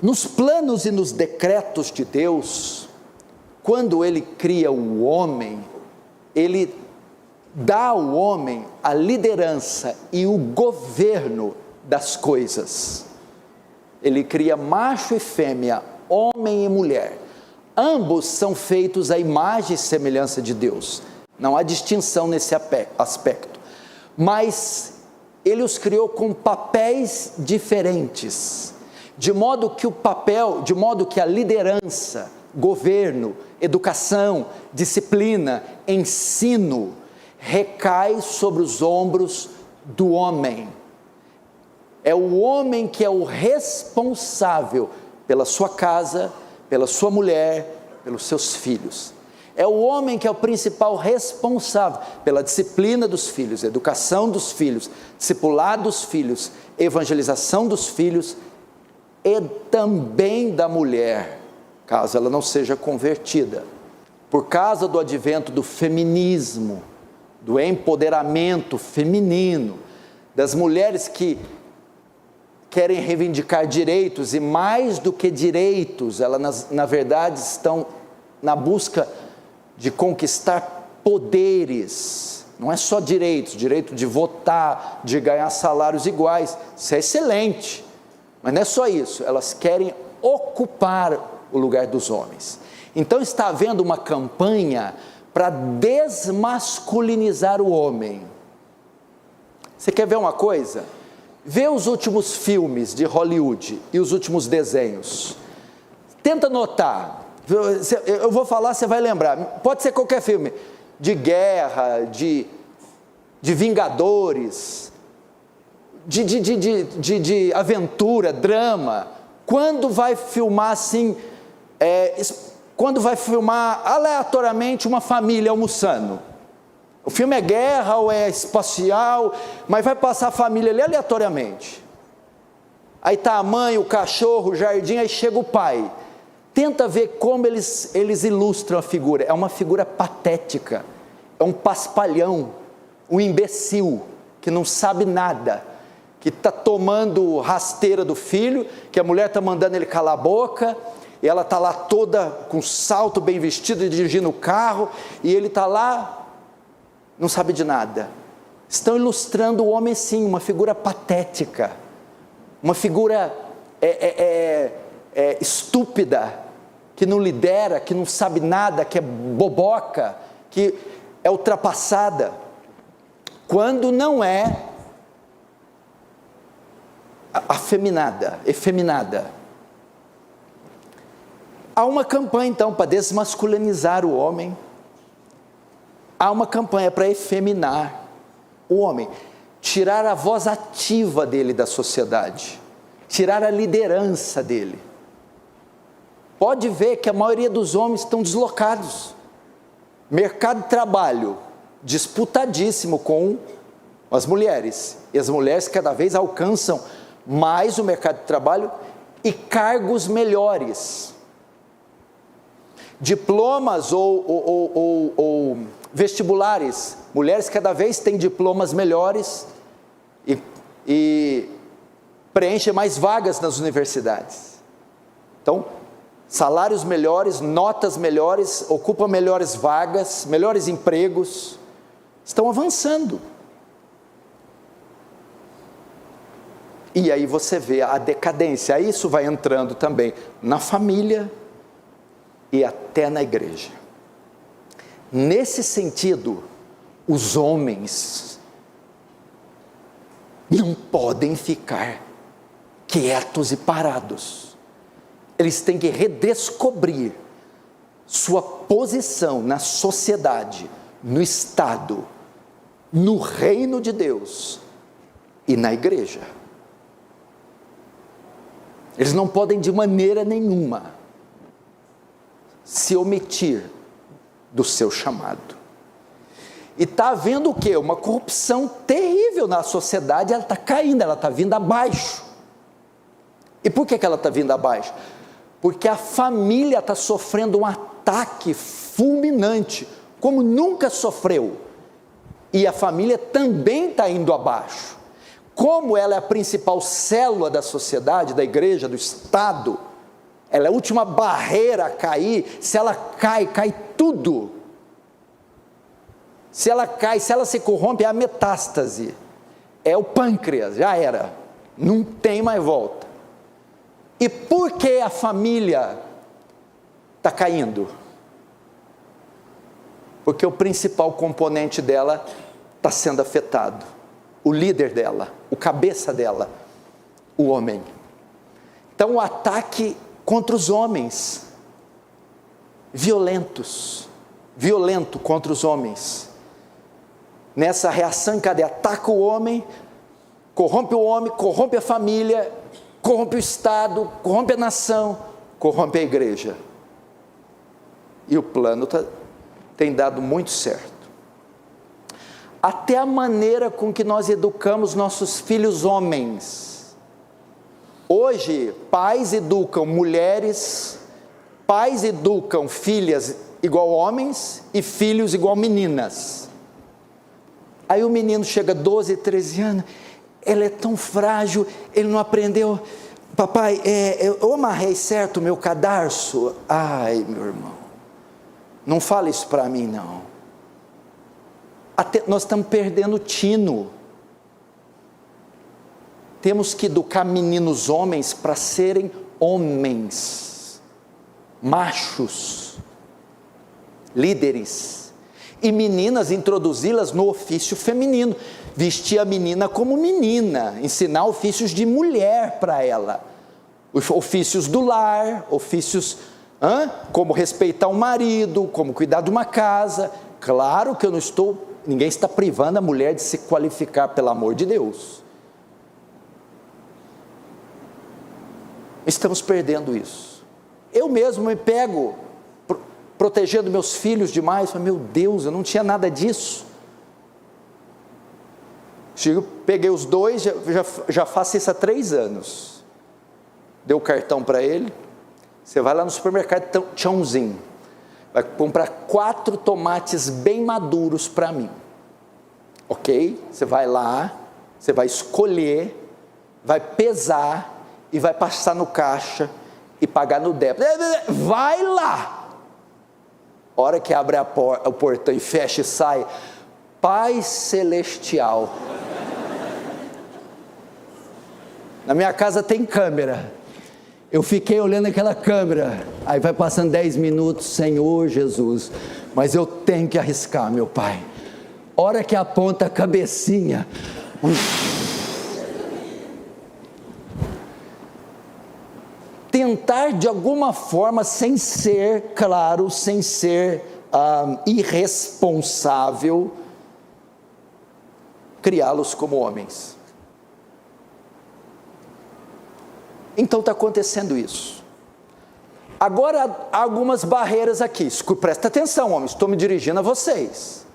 Nos planos e nos decretos de Deus, quando Ele cria o homem, Ele dá ao homem a liderança e o governo das coisas. Ele cria macho e fêmea, homem e mulher. Ambos são feitos à imagem e semelhança de Deus. Não há distinção nesse aspecto. Mas Ele os criou com papéis diferentes, de modo que a liderança, governo, educação, disciplina, ensino, recai sobre os ombros do homem. É o homem que é o responsável pela sua casa, pela sua mulher, pelos seus filhos. É o homem que é o principal responsável pela disciplina dos filhos, educação dos filhos, discipulado dos filhos, evangelização dos filhos e também da mulher, caso ela não seja convertida. Por causa do advento do feminismo, do empoderamento feminino, das mulheres que querem reivindicar direitos, e mais do que direitos, elas na verdade estão na busca de conquistar poderes. Não é só direitos, direito de votar, de ganhar salários iguais, isso é excelente, mas não é só isso, elas querem ocupar o lugar dos homens. Então está havendo uma campanha para desmasculinizar o homem. Você quer ver uma coisa? Vê os últimos filmes de Hollywood e os últimos desenhos. Tenta notar. Eu vou falar, você vai lembrar. Pode ser qualquer filme. De guerra, de vingadores, de aventura, drama. Quando vai filmar assim, quando vai filmar aleatoriamente uma família almoçando? O filme é guerra ou é espacial, mas vai passar a família ali aleatoriamente. Aí está a mãe, o cachorro, o jardim, aí chega o pai. Tenta ver como eles ilustram a figura. É uma figura patética, é um paspalhão, um imbecil, que não sabe nada, que está tomando rasteira do filho, que a mulher está mandando ele calar a boca, e ela está lá toda com salto, bem vestida, dirigindo o carro, e ele está lá, não sabe de nada. Estão ilustrando o homem sim, uma figura patética, uma figura estúpida, que não lidera, que não sabe nada, que é boboca, que é ultrapassada, quando não é afeminada, efeminada. Há uma campanha então para desmasculinizar o homem. Há uma campanha para efeminar o homem, tirar a voz ativa dele da sociedade, tirar a liderança dele. Pode ver que a maioria dos homens estão deslocados. Mercado de trabalho disputadíssimo com as mulheres, e as mulheres cada vez alcançam mais o mercado de trabalho e cargos melhores. Diplomas ou vestibulares, mulheres cada vez têm diplomas melhores e preenchem mais vagas nas universidades. Então, salários melhores, notas melhores, ocupam melhores vagas, melhores empregos, estão avançando. E aí você vê a decadência, aí isso vai entrando também na família e até na igreja. Nesse sentido, os homens não podem ficar quietos e parados. Eles têm que redescobrir sua posição na sociedade, no Estado, no reino de Deus e na igreja. Eles não podem de maneira nenhuma se omitir do seu chamado. E está havendo o quê? Uma corrupção terrível na sociedade, ela está caindo, ela está vindo abaixo. E por que ela está vindo abaixo? Porque a família está sofrendo um ataque fulminante, como nunca sofreu. E a família também está indo abaixo. como ela é a principal célula da sociedade, da igreja, do Estado, ela é a última barreira a cair. Se ela cai, cai tudo. Se ela cai, se ela se corrompe, é a metástase, é o pâncreas, já era, não tem mais volta. E por que a família está caindo? Porque o principal componente dela está sendo afetado, o líder dela, o cabeça dela, o homem. Então o ataque contra os homens, violento contra os homens, nessa reação em cadeia, ataca o homem, corrompe a família, corrompe o Estado, corrompe a nação, corrompe a igreja. E o plano tem dado muito certo. Até a maneira com que nós educamos nossos filhos homens. Hoje, pais educam mulheres, pais educam filhas igual homens e filhos igual meninas. Aí o menino chega a 12, 13 anos, ela é tão frágil, ele não aprendeu. Papai, eu amarrei certo o meu cadarço. Ai, meu irmão, não fala isso para mim não. Nós estamos perdendo o tino. Temos que educar meninos homens para serem homens, machos, líderes, e meninas introduzi-las no ofício feminino, vestir a menina como menina, ensinar ofícios de mulher para ela, ofícios do lar, ofícios como respeitar o marido, como cuidar de uma casa. Claro que ninguém está privando a mulher de se qualificar, pelo amor de Deus. Estamos perdendo isso. Eu mesmo me pego protegendo meus filhos demais. Meu Deus, eu não tinha nada disso. Peguei os dois, já faço isso há 3 anos. Dei o cartão para ele. Você vai lá no supermercado Tchãozinho, vai comprar 4 tomates bem maduros para mim. Ok? Você vai lá, você vai escolher, vai pesar e vai passar no caixa e pagar no débito. Vai lá! Hora que abre o portão e fecha e sai, Pai Celestial. Na minha casa tem câmera. Eu fiquei olhando aquela câmera, aí vai passando 10 minutos, Senhor Jesus, mas eu tenho que arriscar, meu Pai. Hora que aponta a cabecinha, tentar de alguma forma, sem ser, claro, sem ser irresponsável, criá-los como homens. Então está acontecendo isso. Agora há algumas barreiras aqui, presta atenção, homens, estou me dirigindo a vocês.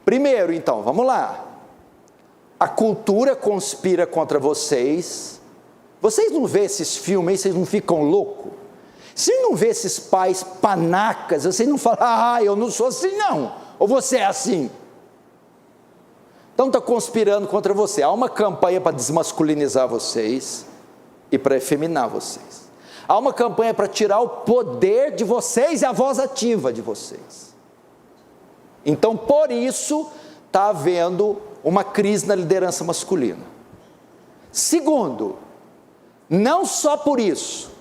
Primeiro, então, vamos lá. A cultura conspira contra vocês. Vocês não vê esses filmes aí, vocês não ficam loucos? Vocês não vê esses pais panacas, vocês não falam, eu não sou assim não, ou você é assim? Então está conspirando contra você. Há uma campanha para desmasculinizar vocês e para efeminar vocês. Há uma campanha para tirar o poder de vocês e a voz ativa de vocês. Então, por isso, está havendo uma crise na liderança masculina. Segundo, não só por isso,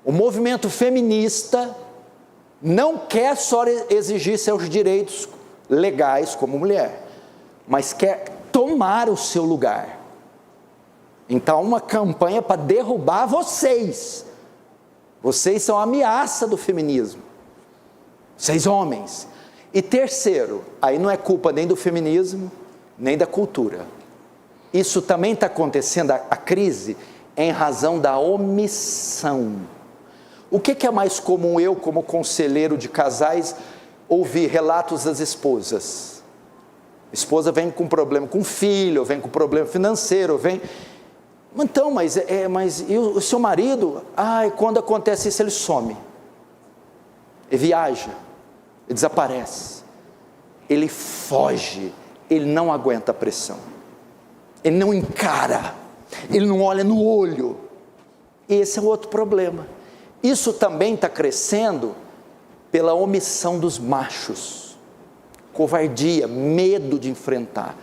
o movimento feminista não quer só exigir seus direitos legais como mulher, mas quer tomar o seu lugar. Então, uma campanha para derrubar vocês. Vocês são a ameaça do feminismo. Vocês homens. E terceiro, aí não é culpa nem do feminismo, nem da cultura. Isso também está acontecendo, a crise, em razão da omissão. O que é mais comum eu, como conselheiro de casais, ouvir relatos das esposas? A esposa vem com problema com o filho, vem com problema financeiro, vem... Então, mas e o seu marido? Quando acontece isso ele some, ele viaja, ele desaparece, ele foge, ele não aguenta a pressão. ele não encara, ele não olha no olho. Esse é um outro problema. Isso também está crescendo pela omissão dos machos, covardia, medo de enfrentar,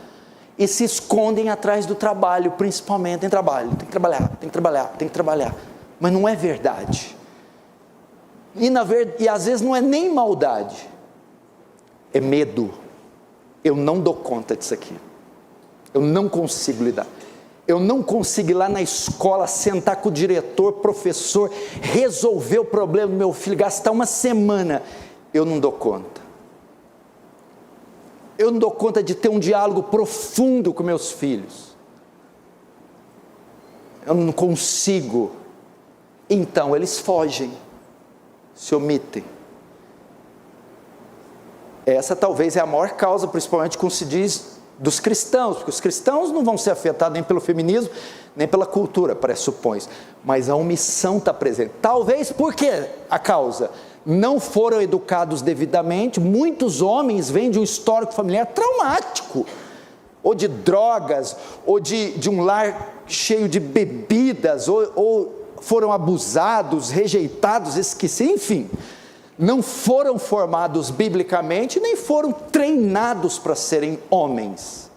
e se escondem atrás do trabalho, principalmente em trabalho, tem que trabalhar, mas não é verdade, e às vezes não é nem maldade, é medo. Eu não dou conta disso aqui, eu não consigo lidar, eu não consigo ir lá na escola, sentar com o diretor, professor, resolver o problema do meu filho, gastar uma semana, eu não dou conta. Eu não dou conta de ter um diálogo profundo com meus filhos. Eu não consigo. Então eles fogem, se omitem. Essa talvez é a maior causa, principalmente como se diz, dos cristãos, porque os cristãos não vão ser afetados nem pelo feminismo, nem pela cultura, pressupõe, mas a omissão está presente. Talvez porque a causa? Não foram educados devidamente. Muitos homens vêm de um histórico familiar traumático, ou de drogas, ou de um lar cheio de bebidas, ou foram abusados, rejeitados, esquecidos, enfim, não foram formados biblicamente, nem foram treinados para serem homens.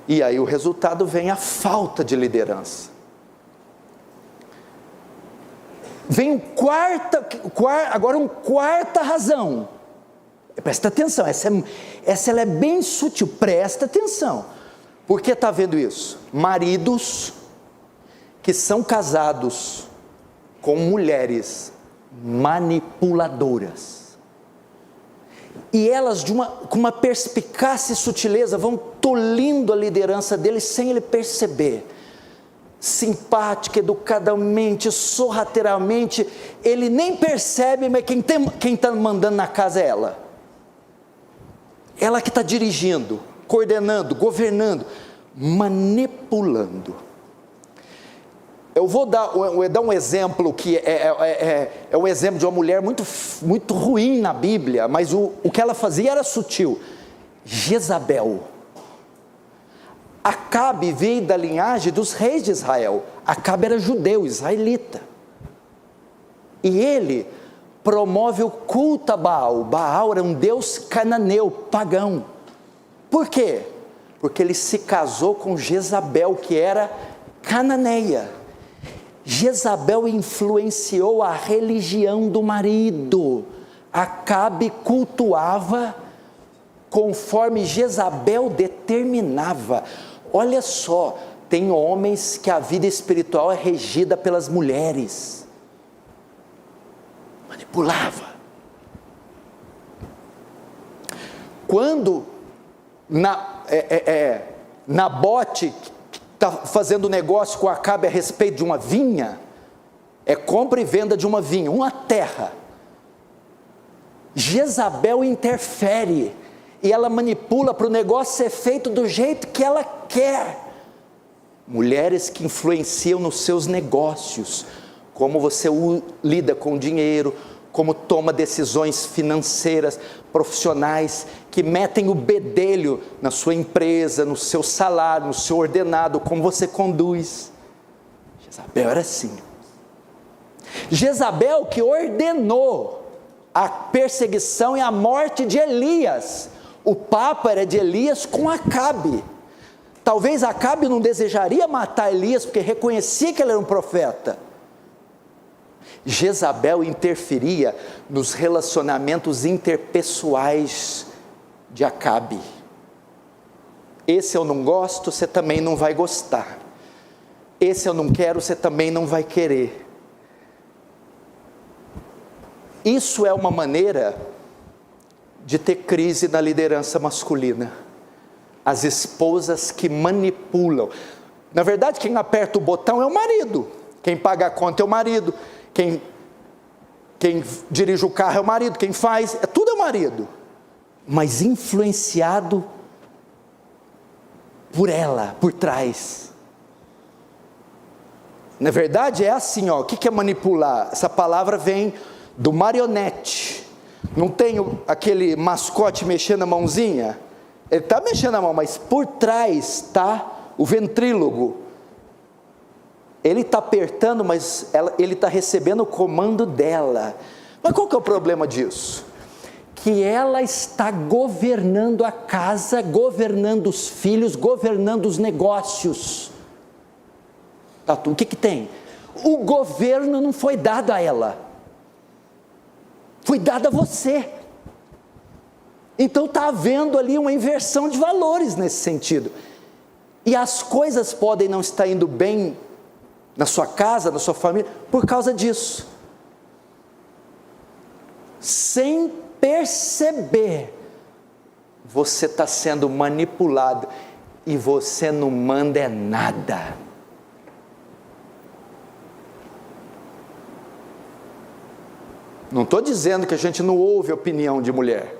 E aí o resultado vem a falta de liderança. Vem agora uma quarta razão. Presta atenção, essa ela é bem sutil, presta atenção. Por que está vendo isso? Maridos que são casados com mulheres manipuladoras, e elas com uma perspicácia e sutileza vão tolindo a liderança deles sem ele perceber. Simpática, educadamente, sorrateiramente, ele nem percebe, mas quem está mandando na casa é ela que está dirigindo, coordenando, governando, manipulando. Eu vou dar um exemplo que é um exemplo de uma mulher muito, muito ruim na Bíblia, mas o que ela fazia era sutil. Jezabel. Acabe veio da linhagem dos reis de Israel. Acabe era judeu, israelita. E ele promove o culto a Baal. Baal era um deus cananeu, pagão. Por quê? Porque ele se casou com Jezabel, que era cananeia. Jezabel influenciou a religião do marido. Acabe cultuava conforme Jezabel determinava. Olha só, tem homens que a vida espiritual é regida pelas mulheres. Manipulava. Quando Nabote está fazendo negócio com Acabe a respeito de uma vinha, é compra e venda de uma vinha, uma terra. Jezabel interfere e ela manipula para o negócio ser feito do jeito que ela quer. Mulheres que influenciam nos seus negócios, como você lida com dinheiro, como toma decisões financeiras, profissionais, que metem o bedelho na sua empresa, no seu salário, no seu ordenado, como você conduz. Jezabel era assim. Jezabel que ordenou a perseguição e a morte de Elias. O papo era de Elias com Acabe. Talvez Acabe não desejaria matar Elias, porque reconhecia que ele era um profeta. Jezabel interferia nos relacionamentos interpessoais de Acabe. Esse eu não gosto, você também não vai gostar. Esse eu não quero, você também não vai querer. Isso é uma maneira de ter crise na liderança masculina. As esposas que manipulam. Na verdade, quem aperta o botão é o marido. Quem paga a conta é o marido. Quem dirige o carro é o marido. Quem faz, tudo é o marido. Mas influenciado por ela, por trás. Na verdade, é assim, ó. O que é manipular? Essa palavra vem do marionete. Não tem aquele mascote mexendo a mãozinha? Ele está mexendo a mão, mas por trás está o ventrílogo. Ele está apertando, mas ele está recebendo o comando dela. Mas qual que é o problema disso? Que ela está governando a casa, governando os filhos, governando os negócios. O que tem? O governo não foi dado a ela, foi dado a você. Então está havendo ali uma inversão de valores nesse sentido. E as coisas podem não estar indo bem na sua casa, na sua família, por causa disso. Sem perceber, você está sendo manipulado e você não manda é nada. Não estou dizendo que a gente não ouve a opinião de mulher,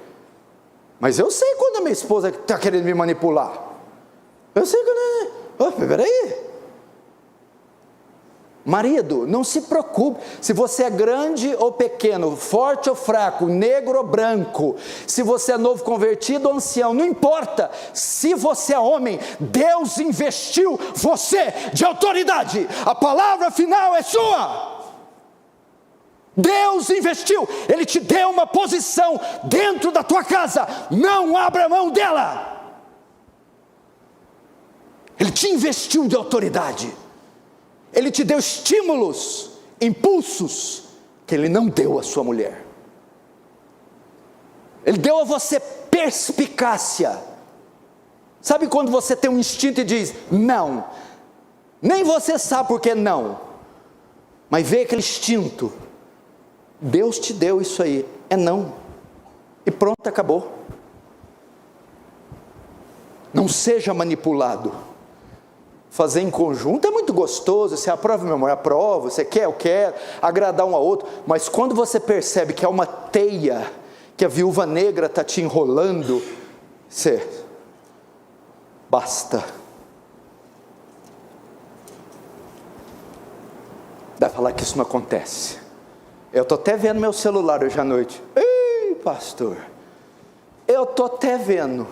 mas eu sei quando a minha esposa está querendo me manipular. Eu sei quando... Peraí. Marido, não se preocupe, se você é grande ou pequeno, forte ou fraco, negro ou branco, se você é novo convertido ou ancião, não importa, se você é homem, Deus investiu você de autoridade, a palavra final é sua. Deus investiu, Ele te deu uma posição dentro da tua casa, não abra mão dela. Ele te investiu de autoridade. Ele te deu estímulos, impulsos, que Ele não deu à sua mulher. Ele deu a você perspicácia. Sabe quando você tem um instinto e diz, não, nem você sabe por que não, mas veio aquele instinto, Deus te deu isso aí, é não, e pronto, acabou. Não seja manipulado. Fazer em conjunto é muito gostoso, você aprova, meu amor, aprova, você quer, eu quero, agradar um ao outro, mas quando você percebe que é uma teia, que a viúva negra está te enrolando, você, basta. Dá pra falar que isso não acontece. Eu estou até vendo meu celular hoje à noite, ei pastor, eu estou até vendo,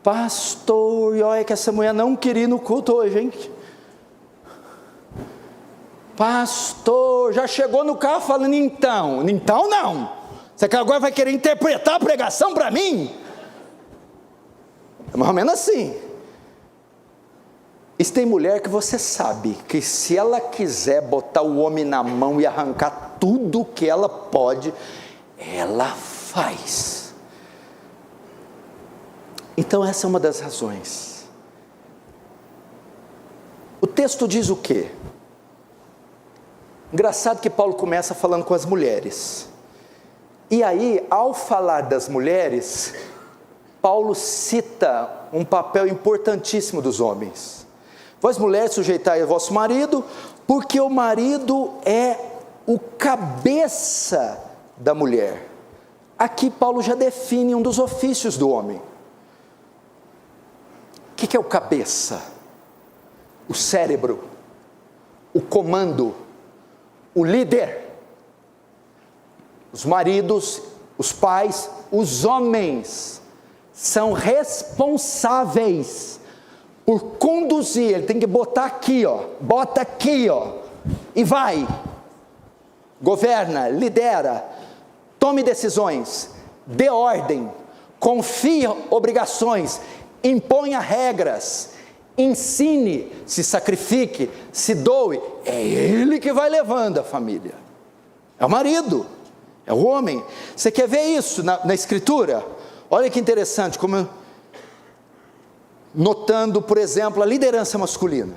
pastor, e olha que essa mulher não queria ir no culto hoje, hein? Pastor, já chegou no carro falando então não, você que agora vai querer interpretar a pregação para mim? É mais ou menos assim. E tem mulher que você sabe, que se ela quiser botar o homem na mão e arrancar tudo que ela pode, ela faz. Então essa é uma das razões. O texto diz o quê? Engraçado que Paulo começa falando com as mulheres. E aí, ao falar das mulheres, Paulo cita um papel importantíssimo dos homens. Vós mulheres sujeitai a vosso marido, porque o marido é o cabeça da mulher. Aqui Paulo já define um dos ofícios do homem. O que é o cabeça? O cérebro, o comando, o líder. Os maridos, os pais, os homens são responsáveis por conduzir. Ele tem que botar aqui, ó, bota aqui, ó, e vai. Governa, lidera, tome decisões, dê ordem, confia obrigações, imponha regras, ensine, se sacrifique, se doe. É ele que vai levando a família. É o marido, é o homem. Você quer ver isso na escritura? Olha que interessante, como notando, por exemplo, a liderança masculina.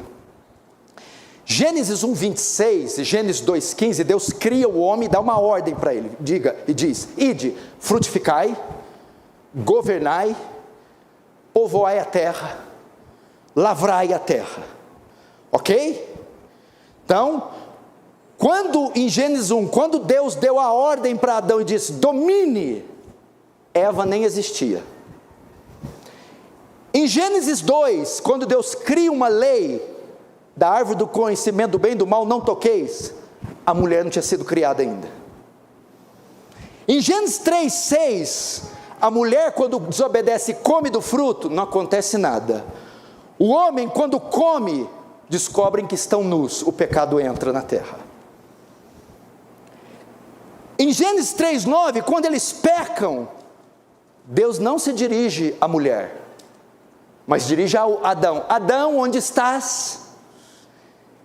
Gênesis 1:26 e Gênesis 2:15, Deus cria o homem e dá uma ordem para ele, diz, ide, frutificai, governai, povoai a terra, lavrai a terra, ok? Então, em Gênesis 1, quando Deus deu a ordem para Adão e disse, domine, Eva nem existia. Em Gênesis 2, quando Deus cria uma lei, da árvore do conhecimento do bem e do mal não toqueis, a mulher não tinha sido criada ainda. Em Gênesis 3:6, A mulher, quando desobedece e come do fruto, não acontece nada. O homem, quando come, descobrem que estão nus, o pecado entra na terra. Em Gênesis 3:9, quando eles pecam, Deus não se dirige à mulher, mas dirige ao Adão. Adão, onde estás?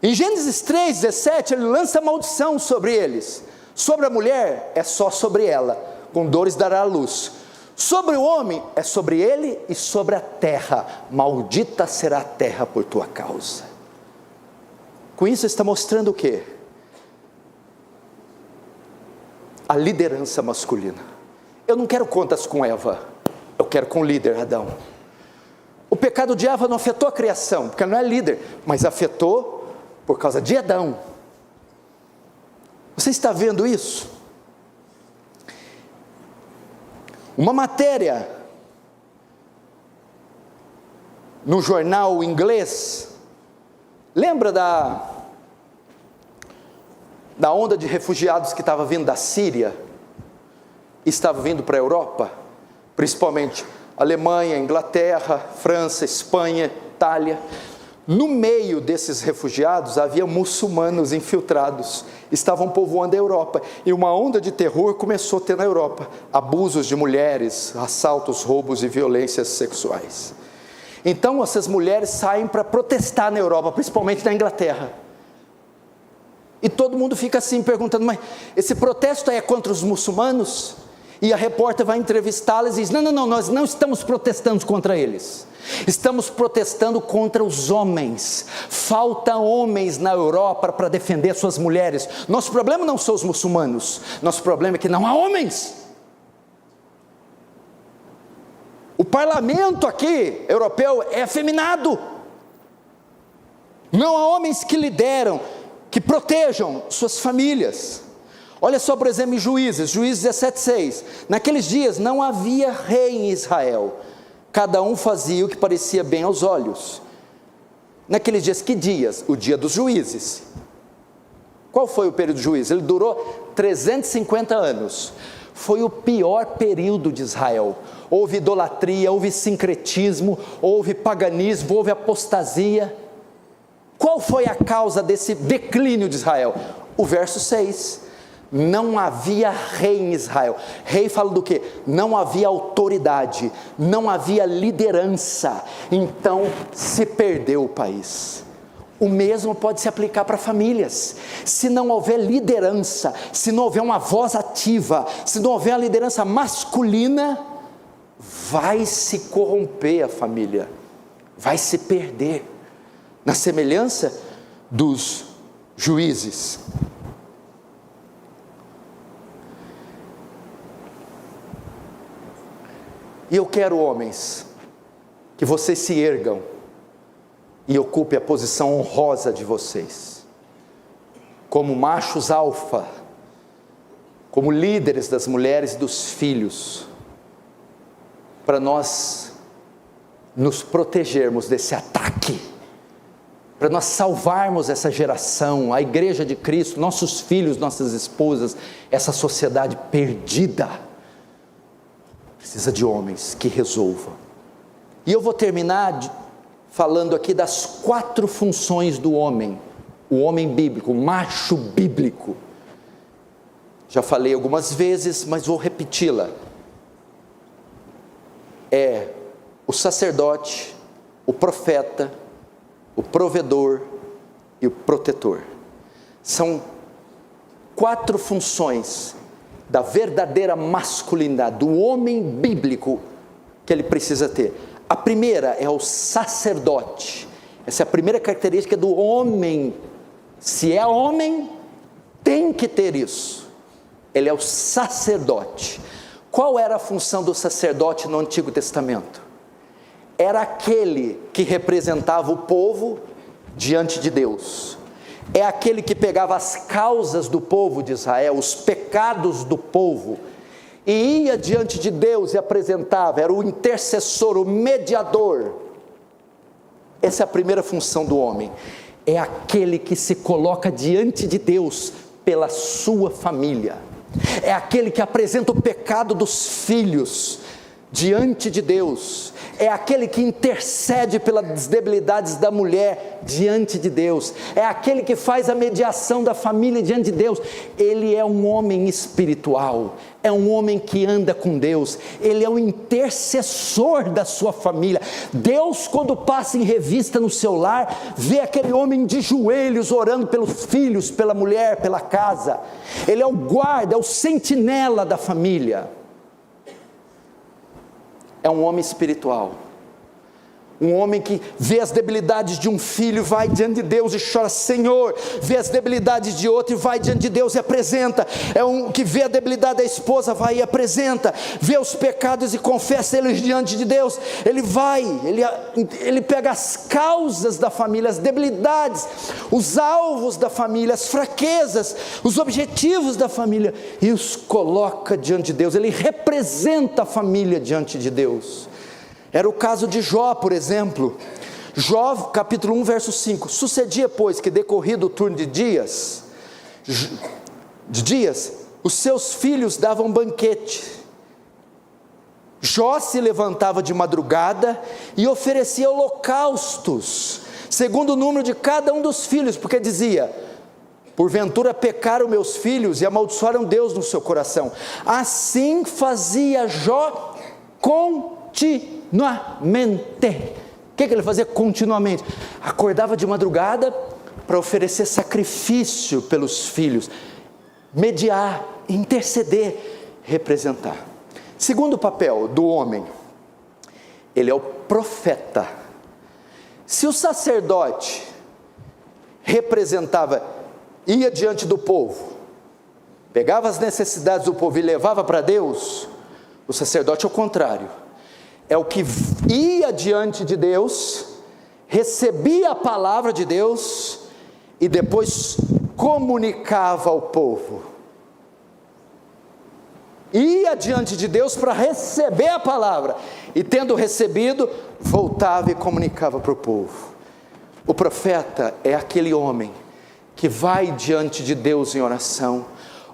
Em Gênesis 3:17, ele lança maldição sobre eles. Sobre a mulher, é só sobre ela, com dores dará a luz. Sobre o homem, é sobre ele e sobre a terra, maldita será a terra por tua causa. Com isso está mostrando o quê? A liderança masculina. Eu não quero contas com Eva, eu quero com o líder Adão. O pecado de Eva não afetou a criação, porque ela não é líder, mas afetou por causa de Adão. Você está vendo isso? Uma matéria no jornal inglês, lembra da onda de refugiados que estava vindo da Síria, estava vindo para a Europa, principalmente Alemanha, Inglaterra, França, Espanha, Itália. No meio desses refugiados havia muçulmanos infiltrados, estavam povoando a Europa, e uma onda de terror começou a ter na Europa, abusos de mulheres, assaltos, roubos e violências sexuais. Então essas mulheres saem para protestar na Europa, principalmente na Inglaterra, e todo mundo fica assim perguntando, mas esse protesto é contra os muçulmanos? E a repórter vai entrevistá-las e diz, não, nós não estamos protestando contra eles, estamos protestando contra os homens. Falta homens na Europa para defender suas mulheres. Nosso problema não são os muçulmanos, nosso problema é que não há homens. O parlamento aqui, europeu, é afeminado, não há homens que lideram, que protejam suas famílias. Olha só, por exemplo, em Juízes 17:6, naqueles dias não havia rei em Israel, cada um fazia o que parecia bem aos olhos. Naqueles dias, que dias? O dia dos juízes. Qual foi o período dos juízes? Ele durou 350 anos, foi o pior período de Israel. Houve idolatria, houve sincretismo, houve paganismo, houve apostasia. Qual foi a causa desse declínio de Israel? O verso 6, não havia rei em Israel. Rei fala do quê? Não havia autoridade, não havia liderança, então se perdeu o país. O mesmo pode se aplicar para famílias. Se não houver liderança, se não houver uma voz ativa, se não houver a liderança masculina, vai se corromper a família, vai se perder, na semelhança dos juízes. E eu quero, homens, que vocês se ergam e ocupem a posição honrosa de vocês, como machos alfa, como líderes das mulheres e dos filhos, para nós nos protegermos desse ataque, para nós salvarmos essa geração, a igreja de Cristo, nossos filhos, nossas esposas, essa sociedade perdida. Precisa de homens que resolvam. E eu vou terminar falando aqui das 4 funções do homem, o homem bíblico, o macho bíblico. Já falei algumas vezes, mas vou repeti-la. É o sacerdote, o profeta, o provedor e o protetor. São 4 funções da verdadeira masculinidade, do homem bíblico que ele precisa ter. A primeira é o sacerdote. Essa é a primeira característica do homem. Se é homem, tem que ter isso. Ele é o sacerdote. Qual era a função do sacerdote no Antigo Testamento? Era aquele que representava o povo diante de Deus. É aquele que pegava as causas do povo de Israel, os pecados do povo, e ia diante de Deus e apresentava, era o intercessor, o mediador. Essa é a primeira função do homem, é aquele que se coloca diante de Deus pela sua família, é aquele que apresenta o pecado dos filhos, diante de Deus, é aquele que intercede pelas debilidades da mulher diante de Deus, é aquele que faz a mediação da família diante de Deus. Ele é um homem espiritual, é um homem que anda com Deus, ele é o intercessor da sua família. Deus, quando passa em revista no seu lar, vê aquele homem de joelhos orando pelos filhos, pela mulher, pela casa. Ele é o guarda, é o sentinela da família. É um homem espiritual, um homem que vê as debilidades de um filho, vai diante de Deus e chora, Senhor, vê as debilidades de outro e vai diante de Deus e apresenta. É um que vê a debilidade da esposa, vai e apresenta, vê os pecados e confessa eles diante de Deus. Ele vai, ele pega as causas da família, as debilidades, os alvos da família, as fraquezas, os objetivos da família, e os coloca diante de Deus. Ele representa a família diante de Deus. Era o caso de Jó, por exemplo. Jó, capítulo 1, verso 5. Sucedia, pois, que decorrido o turno de dias, os seus filhos davam banquete. Jó se levantava de madrugada e oferecia holocaustos, segundo o número de cada um dos filhos, porque dizia: porventura pecaram meus filhos e amaldiçoaram Deus no seu coração. Assim fazia Jó continuamente. O que ele fazia continuamente? Acordava de madrugada para oferecer sacrifício pelos filhos, mediar, interceder, representar. Segundo papel do homem, ele é o profeta. Se o sacerdote representava, ia diante do povo, pegava as necessidades do povo e levava para Deus, o sacerdote é o contrário. É o que ia diante de Deus, recebia a palavra de Deus e depois comunicava ao povo. Ia diante de Deus para receber a palavra e, tendo recebido, voltava e comunicava para o povo. O profeta é aquele homem que vai diante de Deus em oração,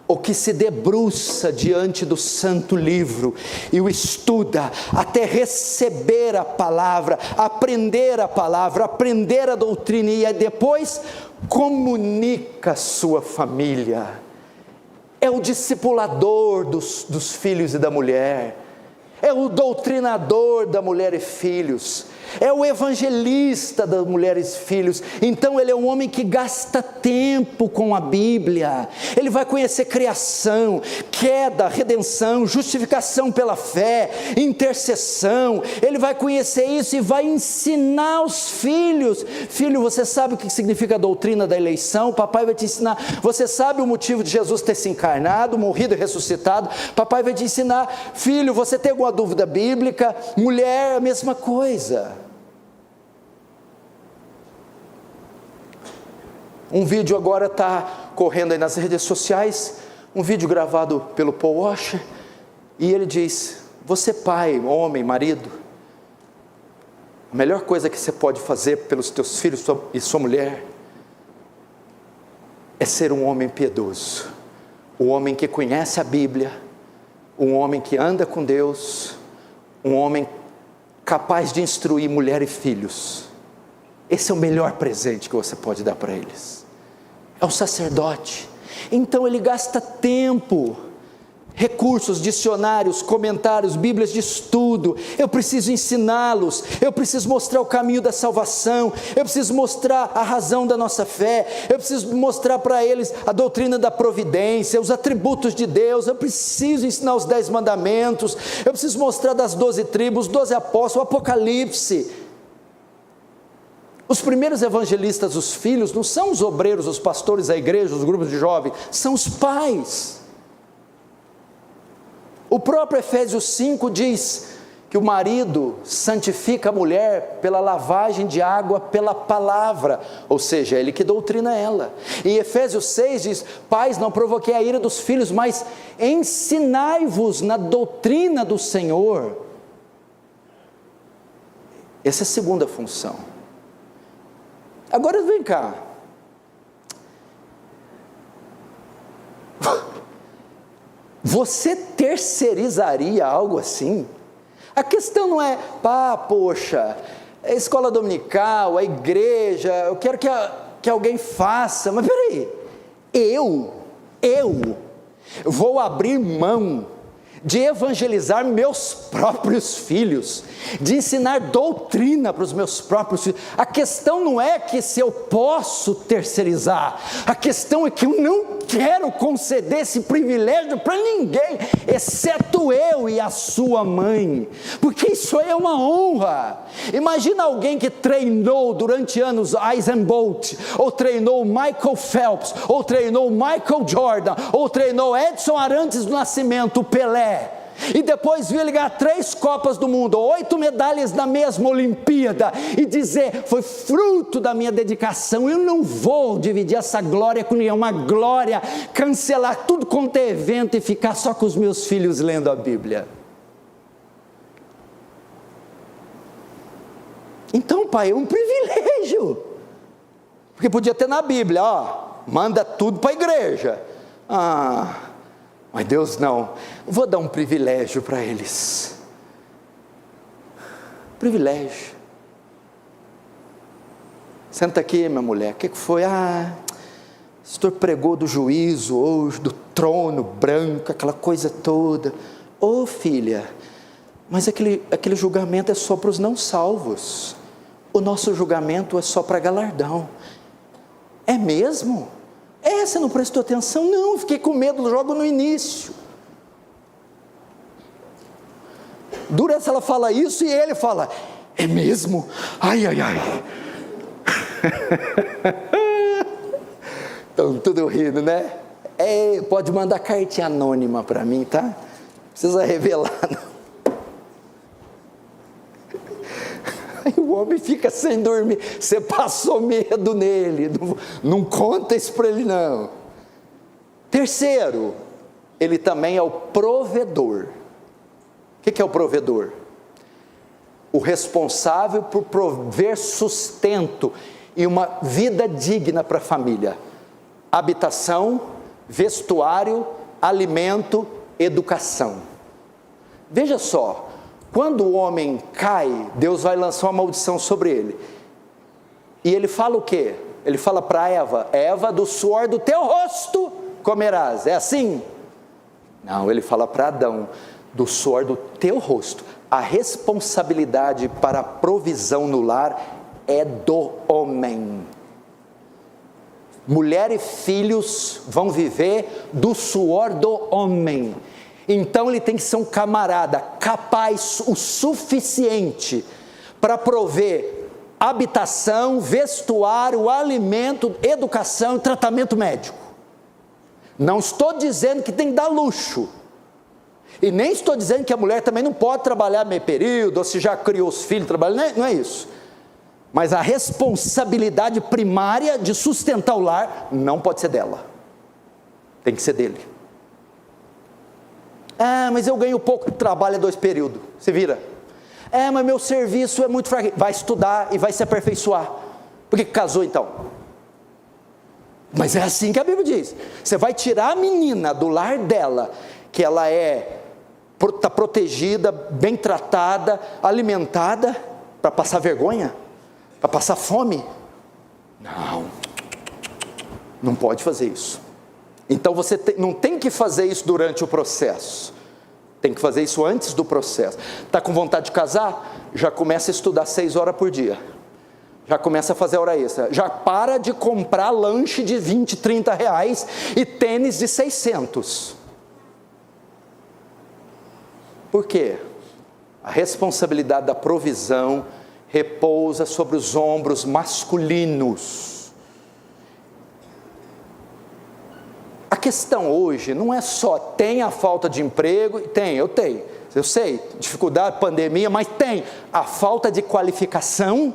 ou que se debruça diante do santo livro e o estuda até receber a palavra, aprender a doutrina, e depois comunica a sua família. É o discipulador dos filhos e da mulher, é o doutrinador da mulher e filhos, é o evangelista das mulheres e filhos. Então ele é um homem que gasta tempo com a Bíblia. Ele vai conhecer criação, queda, redenção, justificação pela fé, intercessão. Ele vai conhecer isso e vai ensinar os filhos. Filho, você sabe o que significa a doutrina da eleição? Papai vai te ensinar. Você sabe o motivo de Jesus ter se encarnado, morrido e ressuscitado? Papai vai te ensinar. Filho, você tem alguma dúvida bíblica? Mulher, a mesma coisa. Um vídeo agora está correndo aí nas redes sociais, um vídeo gravado pelo Paul Washer, e ele diz: você pai, homem, marido, a melhor coisa que você pode fazer pelos teus filhos e sua mulher é ser um homem piedoso, um homem que conhece a Bíblia, um homem que anda com Deus, um homem capaz de instruir mulher e filhos. Esse é o melhor presente que você pode dar para eles. É o sacerdote. Então ele gasta tempo, recursos, dicionários, comentários, bíblias de estudo. Eu preciso ensiná-los, eu preciso mostrar o caminho da salvação, eu preciso mostrar a razão da nossa fé, eu preciso mostrar para eles a doutrina da providência, os atributos de Deus, eu preciso ensinar os 10 mandamentos, eu preciso mostrar das 12 tribos, 12 apóstolos, o Apocalipse. Os primeiros evangelistas, os filhos, não são os obreiros, os pastores da igreja, os grupos de jovens, são os pais. O próprio Efésios 5 diz que o marido santifica a mulher pela lavagem de água, pela palavra, ou seja, é ele que doutrina ela. Em Efésios 6 diz: pais, não provoquei a ira dos filhos, mas ensinai-vos na doutrina do Senhor. Essa é a segunda função. Agora vem cá, você terceirizaria algo assim? A questão não é, poxa, a escola dominical, a igreja, eu quero que alguém faça, mas peraí, eu vou abrir mão de evangelizar meus próprios filhos, de ensinar doutrina para os meus próprios filhos. A questão não é que se eu posso terceirizar, a questão é que eu não quero conceder esse privilégio para ninguém, exceto eu e a sua mãe, porque isso aí é uma honra. Imagina alguém que treinou durante anos Usain Bolt, ou treinou Michael Phelps, ou treinou Michael Jordan, ou treinou Edson Arantes do Nascimento, o Pelé, e depois vir ganhar 3 Copas do Mundo, 8 medalhas na mesma Olimpíada, e dizer, foi fruto da minha dedicação. Eu não vou dividir essa glória com ninguém, é uma glória, cancelar tudo quanto é evento e ficar só com os meus filhos lendo a Bíblia. Então, pai, é um privilégio, porque podia ter na Bíblia, manda tudo para a igreja, mas Deus não, vou dar um privilégio para eles, privilégio. Senta aqui, minha mulher, o que foi? O pastor pregou do juízo hoje, do trono branco, aquela coisa toda. Filha, mas aquele julgamento é só para os não salvos, o nosso julgamento é só para galardão. É mesmo? Você não prestou atenção? Não, fiquei com medo logo no início. Dura se ela fala isso e ele fala, é mesmo? Ai. Estão tudo rindo, né? Pode mandar cartinha anônima para mim, tá? Não precisa revelar, não. Aí o homem fica sem dormir, você passou medo nele, não conta isso para ele não. Terceiro, ele também é o provedor. O que é o provedor? O responsável por prover sustento e uma vida digna para a família. Habitação, vestuário, alimento, educação. Veja só, quando o homem cai, Deus vai lançar uma maldição sobre ele. E ele fala o quê? Ele fala para Eva, do suor do teu rosto comerás. É assim? Não, ele fala para Adão, do suor do teu rosto. A responsabilidade para a provisão no lar é do homem. Mulher e filhos vão viver do suor do homem. Então ele tem que ser um camarada capaz o suficiente para prover habitação, vestuário, alimento, educação e tratamento médico. Não estou dizendo que tem que dar luxo, e nem estou dizendo que a mulher também não pode trabalhar meio período, ou se já criou os filhos, não é isso. Mas a responsabilidade primária de sustentar o lar não pode ser dela, tem que ser dele. Mas eu ganho pouco, trabalha 2 períodos, se vira. Mas meu serviço é muito fraco. Vai estudar e vai se aperfeiçoar. Por que casou então? Mas é assim que a Bíblia diz. Você vai tirar a menina do lar dela, que ela está protegida, bem tratada, alimentada, para passar vergonha? Para passar fome? Não pode fazer isso. Então você não tem que fazer isso durante o processo, tem que fazer isso antes do processo. Está com vontade de casar? Já começa a estudar 6 horas por dia, já começa a fazer hora extra, já para de comprar lanche de 20, 30 reais e tênis de 600. Por quê? A responsabilidade da provisão repousa sobre os ombros masculinos. A questão hoje não é só tem a falta de emprego, eu sei, dificuldade, pandemia, mas tem a falta de qualificação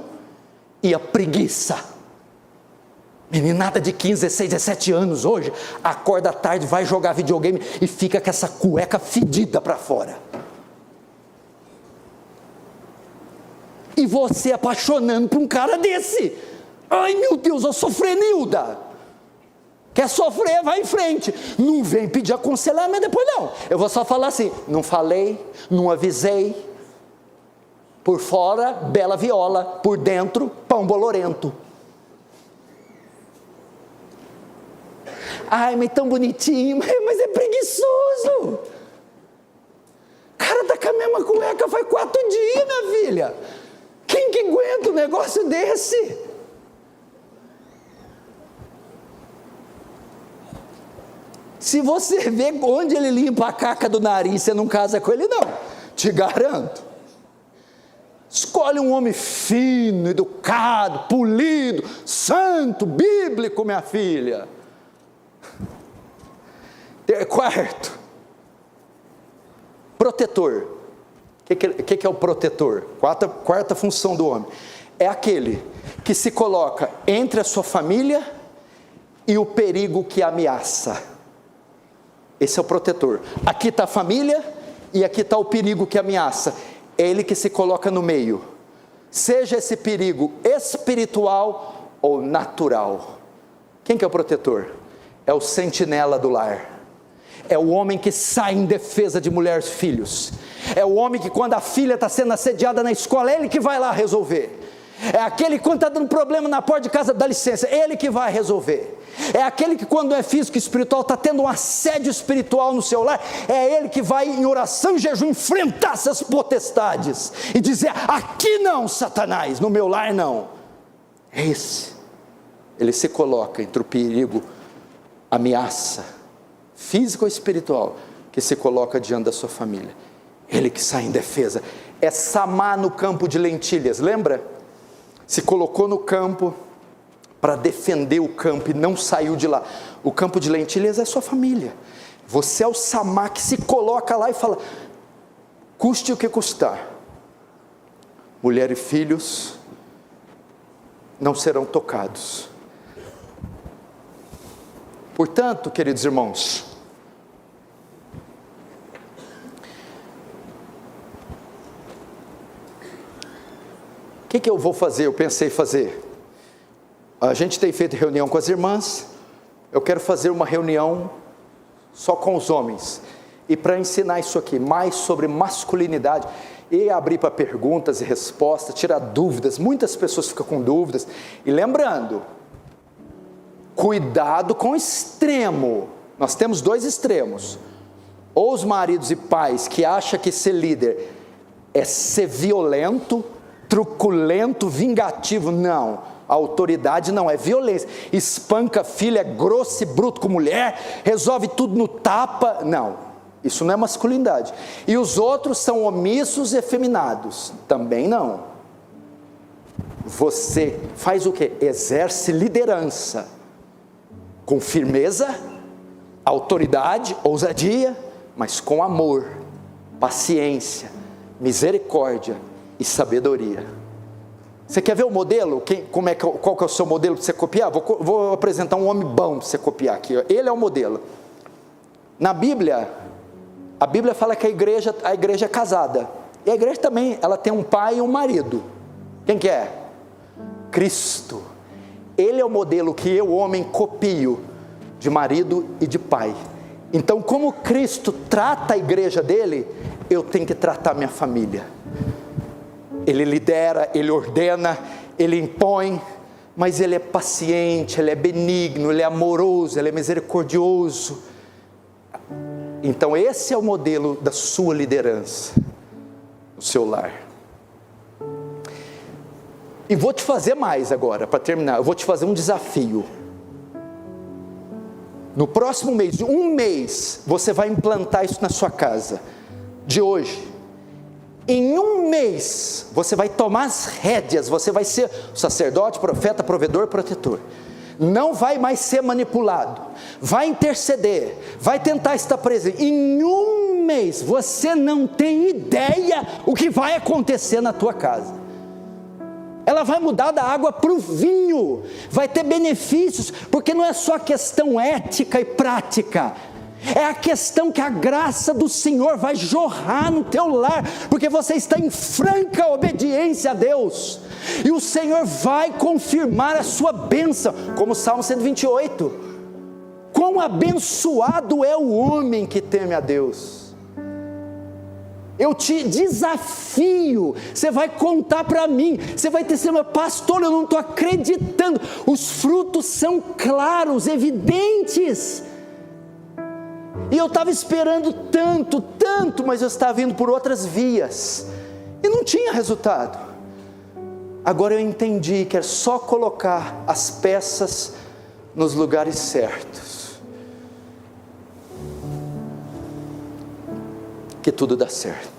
e a preguiça. Meninada de 15, 16, 17 anos hoje, acorda à tarde, vai jogar videogame e fica com essa cueca fedida para fora. E você apaixonando por um cara desse. Ai meu Deus, eu sou frenilda. Quer sofrer, vai em frente. Não vem pedir aconselhamento depois não. Eu vou só falar assim, não falei, não avisei. Por fora, bela viola, por dentro, pão bolorento. Ai, mas tão bonitinho, mas é preguiçoso. O cara tá com a mesma cueca faz 4 dias, minha filha. Quem que aguenta um negócio desse? Se você vê onde ele limpa a caca do nariz, você não casa com ele não, te garanto. Escolhe um homem fino, educado, polido, santo, bíblico, minha filha. Quarto, protetor. O que é o protetor? Quarta função do homem. É aquele que se coloca entre a sua família e o perigo que ameaça. Esse é o protetor. Aqui está a família e aqui está o perigo que ameaça. É ele que se coloca no meio. Seja esse perigo espiritual ou natural. Quem que é o protetor? É o sentinela do lar. É o homem que sai em defesa de mulheres e filhos. É o homem que quando a filha está sendo assediada na escola, é ele que vai lá resolver. É aquele que quando está dando problema na porta de casa, dá licença, é ele que vai resolver. É aquele que quando é físico e espiritual, está tendo um assédio espiritual no seu lar, é ele que vai em oração e jejum enfrentar essas potestades e dizer, aqui não, Satanás, no meu lar não. É esse. Ele se coloca entre o perigo, ameaça, física ou espiritual, que se coloca diante da sua família. Ele que sai em defesa. É Samar no campo de lentilhas, lembra? Se colocou no campo para defender o campo e não saiu de lá. O campo de lentilhas é sua família. Você é o Samar que se coloca lá e fala, custe o que custar, mulher e filhos não serão tocados. Portanto, queridos irmãos, o que eu vou fazer? Eu pensei fazer. A gente tem feito reunião com as irmãs. Eu quero fazer uma reunião só com os homens. E para ensinar isso aqui, mais sobre masculinidade, e abrir para perguntas e respostas, tirar dúvidas. Muitas pessoas ficam com dúvidas. E lembrando, cuidado com o extremo. Nós temos 2 extremos. Ou os maridos e pais que acham que ser líder é ser violento, truculento, vingativo. Não, a autoridade não é violência, espanca filho, é grosso e bruto com mulher, resolve tudo no tapa. Não, isso não é masculinidade. E os outros são omissos e efeminados, também não. Você faz o quê? Exerce liderança com firmeza, autoridade, ousadia, mas com amor, paciência, misericórdia e sabedoria. Você quer ver o modelo? Qual que é o seu modelo para você copiar? Vou apresentar um homem bom para você copiar aqui. Ele é o modelo. Na Bíblia, a Bíblia fala que a igreja é casada. E a igreja também, ela tem um pai e um marido. Quem que é? Cristo. Ele é o modelo que eu, homem, copio de marido e de pai. Então, como Cristo trata a igreja dele, eu tenho que tratar minha família. Ele lidera, ele ordena, ele impõe, mas ele é paciente, ele é benigno, ele é amoroso, ele é misericordioso. Então esse é o modelo da sua liderança, no seu lar. E vou te fazer mais agora, para terminar, eu vou te fazer um desafio. No próximo mês, um mês, você vai implantar isso na sua casa, de hoje. Em um mês, você vai tomar as rédeas, você vai ser sacerdote, profeta, provedor, protetor. Não vai mais ser manipulado, vai interceder, vai tentar estar presente. Em um mês, você não tem ideia o que vai acontecer na tua casa. Ela vai mudar da água para o vinho, vai ter benefícios, porque não é só questão ética e prática, é a questão que a graça do Senhor vai jorrar no teu lar, porque você está em franca obediência a Deus, e o Senhor vai confirmar a sua bênção, como o Salmo 128, quão abençoado é o homem que teme a Deus. eu te desafio, você vai contar para mim, você vai ter que pastor, eu não estou acreditando, os frutos são claros, evidentes, e eu estava esperando tanto, mas eu estava indo por outras vias, e não tinha resultado. Agora eu entendi que é só colocar as peças nos lugares certos, que tudo dá certo.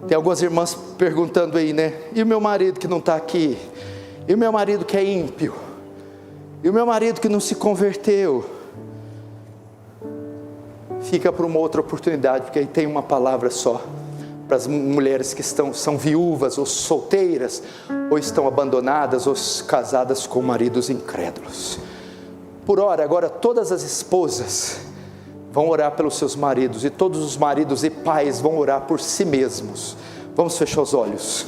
Tem algumas irmãs perguntando aí, né? E o meu marido que não está aqui? E o meu marido que é ímpio? E o meu marido que não se converteu? Fica para uma outra oportunidade, porque aí tem uma palavra só para as mulheres que são viúvas ou solteiras, ou estão abandonadas, ou casadas com maridos incrédulos. Por hora, agora todas as esposas vão orar pelos seus maridos, e todos os maridos e pais vão orar por si mesmos. Vamos fechar os olhos.